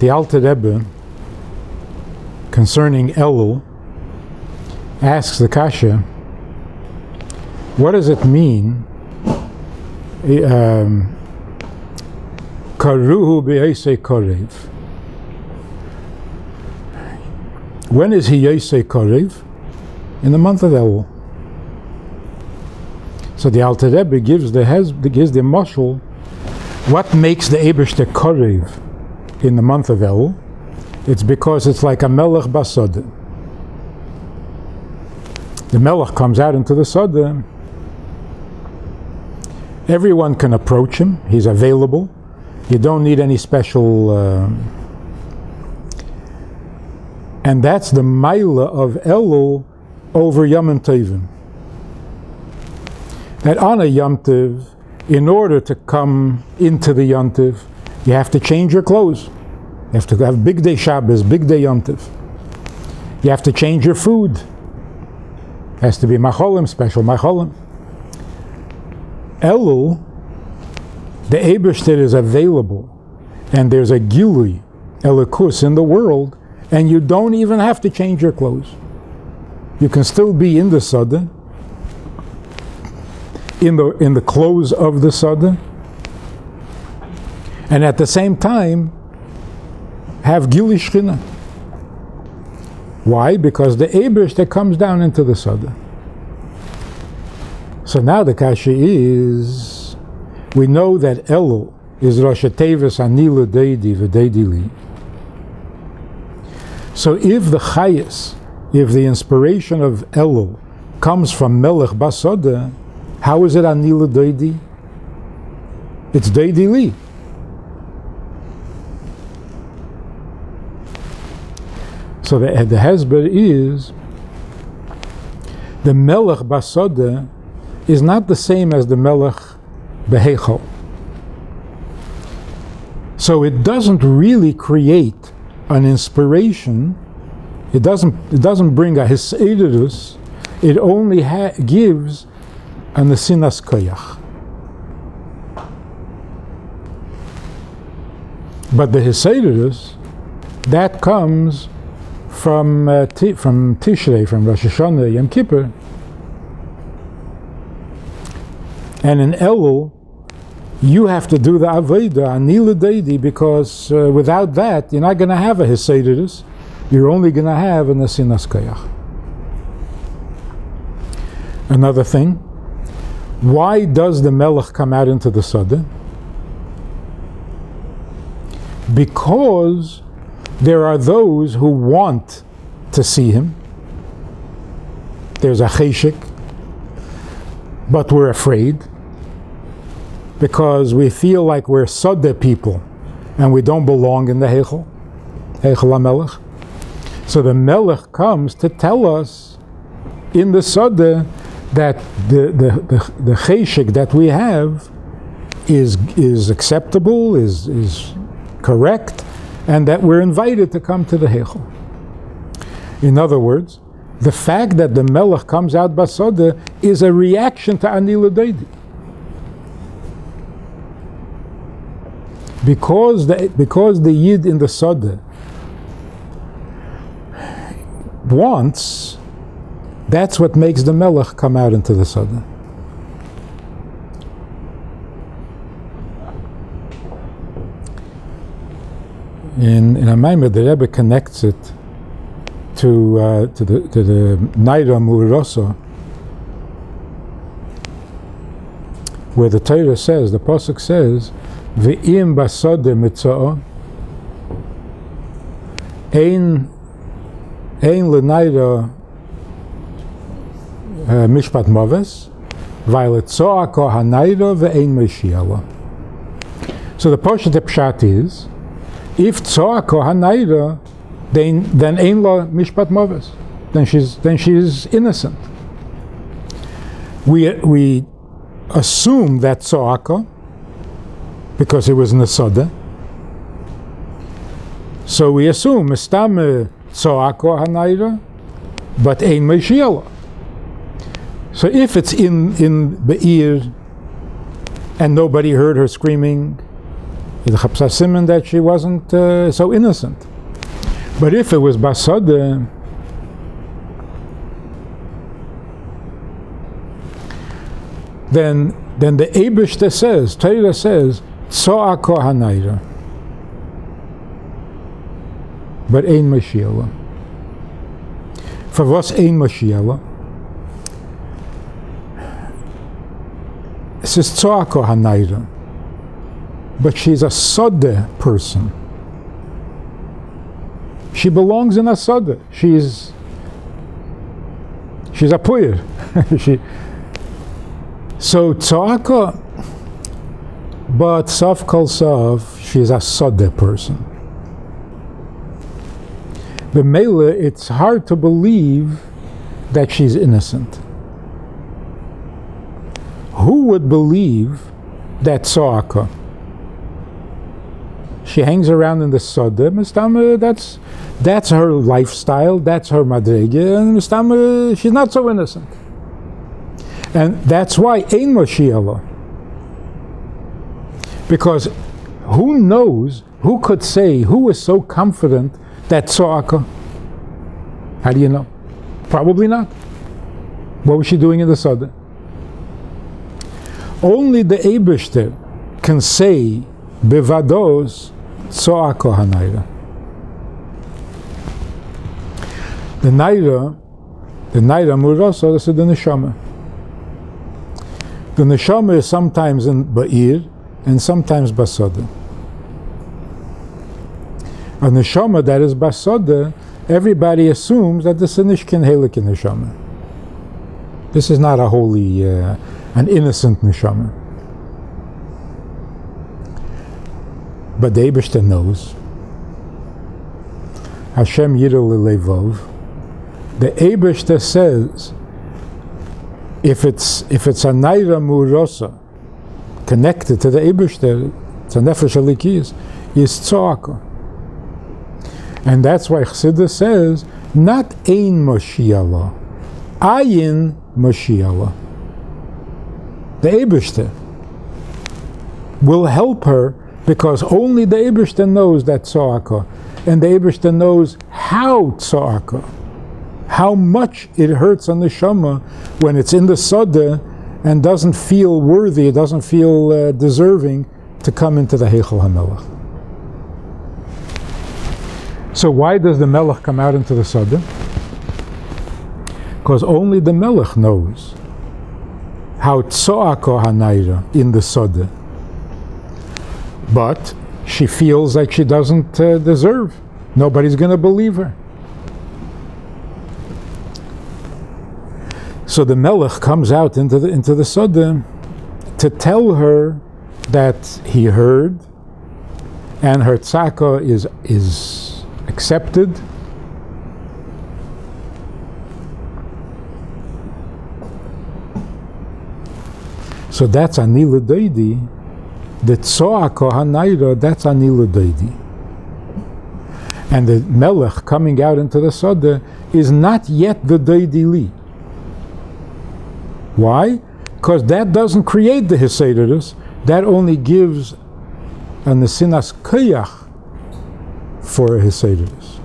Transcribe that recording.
the Alter Rebbe, concerning Elul, asks the Kasha, what does it mean, Karuhu b'yosei korev? When is he yosei korev? In the month of Elul. So the Alter Rebbe gives the mashal, what makes the Eibishter korev in the month of Elul? It's because it's like a melech basodeh. The melech comes out into the sodeh. Everyone can approach him. He's available. You don't need any special... and that's the maila of Elul over Yom Tovim. That on a Yom Tov, in order to come into the Yom Tov, you have to change your clothes. You have to have big day Shabbos, big day Yom Tov. You have to change your food. It has to be macholim, special macholim. Elul, the Eibishter is available, and there's a gilui, elikus in the world, and you don't even have to change your clothes. You can still be in the Sadeh, in the clothes of the Sadeh, and at the same time have gilui shchina. Why? Because the Eibishter comes down into the Sadeh. So now the kasha is, we know that Elul is Rosh Tevis Ani L'Deidi V'Deidi Li. So if the chayes, if the inspiration of Elul comes from Melech Basodeh, how is it Ani L'Deidi? It's Deidi Li. So the hesber is, the Melech Basodeh is not the same as the Melech Behechel. So it doesn't really create an inspiration. It doesn't bring a hiseidus. It only gives a nesinas koyach. But the hiseidus, that comes from Tishrei, from Rosh Hashana, Yom Kippur. And in Elul, you have to do the Avodah, Ani L'Deidi, because without that, you're not going to have a Hiseidus. You're only going to have a Nesinas Koyach. Another thing, why does the Melech come out into the Sadeh? Because there are those who want to see him. There's a cheshik, but we're afraid, because we feel like we're Sadeh people and we don't belong in the Heichel HaMelech. So the Melech comes to tell us in the Sadeh that the cheshik that we have is acceptable, is correct, and that we're invited to come to the Heichel. In other words, the fact that the Melech comes out Basodeh is a reaction to Ani L'Deidi. Because the Yid in the Sadeh wants, that's what makes the Melech come out into the Sadeh. In a Maimed, the Rebbe connects it to the Naira Mu'rosa, where the Torah says, the Pasuk says, V'im basodeh mitza'ah ein l'naira mishpat moves v'letza'ako ha'naira ve'ein meshiala. So the Pashat Pshat is, if tza'ako ha'naira, then ein la mishpat moves, then she's innocent. We assume that tza'aka, because it was in the Sadeh. So we assume Mistame Tza'ako Hanayra, but Ein Meshiela. So if it's in Be'ir and nobody heard her screaming, The Chapsasimon that she wasn't so innocent. But if it was Basada, then the Eibishter says, Torah says, Tzo'ako hanayra. But ein Mashiach. For was ein Mashiach? It says Tzo'ako hanayra. But she's a Sodeh person. She belongs in a Sodeh. She's a Puyir. So Tzo'aka, but Sav Kol Sav, she's a Sodeh person. The Mele, it's hard to believe that she's innocent. Who would believe that Tzo'aka? She hangs around in the Sodeh, Mistama, that's her lifestyle, that's her madrege, and Mistama, she's not so innocent. And that's why Ein Mashiach. Because who knows, who could say, who is so confident that Tzo'aka? How do you know? Probably not. What was she doing in the Sodeh? Only the Eibishter can say, Bevados, Tzo'ako hanayra. The Naira Murasa, this is the Neshama. The Neshama is sometimes in Ba'ir and sometimes Basada. A Neshama that is Basada, everybody assumes that this is Nishkin Helik Neshama. This is not a holy, an innocent Neshama. But the Eibishter knows. Hashem Yirah Levov. The Eibishter says, if it's a Naira Murosa connected to the Eibishter, it's a Nefesh Alikiyas, is Tzo'aka. And that's why Chassidus says, not Ein Mashiach, Ayin Mashiach. The Eibishter will help her, because only the Eibishter knows that Tzo'aka, and the Eibishter knows how Tzo'aka, how much it hurts on the Neshama when it's in the Sodeh and doesn't feel worthy, doesn't feel deserving to come into the Heichal HaMelech. So why does the Melech come out into the Sodeh? Because only the Melech knows how Tzo'ako hanayra in the Sodeh. But she feels like she doesn't deserve. Nobody's going to believe her. So the Melech comes out into the Sodeh to tell her that he heard, and her tzaka is accepted. So that's Ani L'Doidi. The Tzo'aka hanayra, that's Ani L'Doidi. And the Melech coming out into the Sodeh is not yet the Doidi Li. Why? Because that doesn't create the Hisedus, that only gives a Nesinas Koyach for a Hisedus.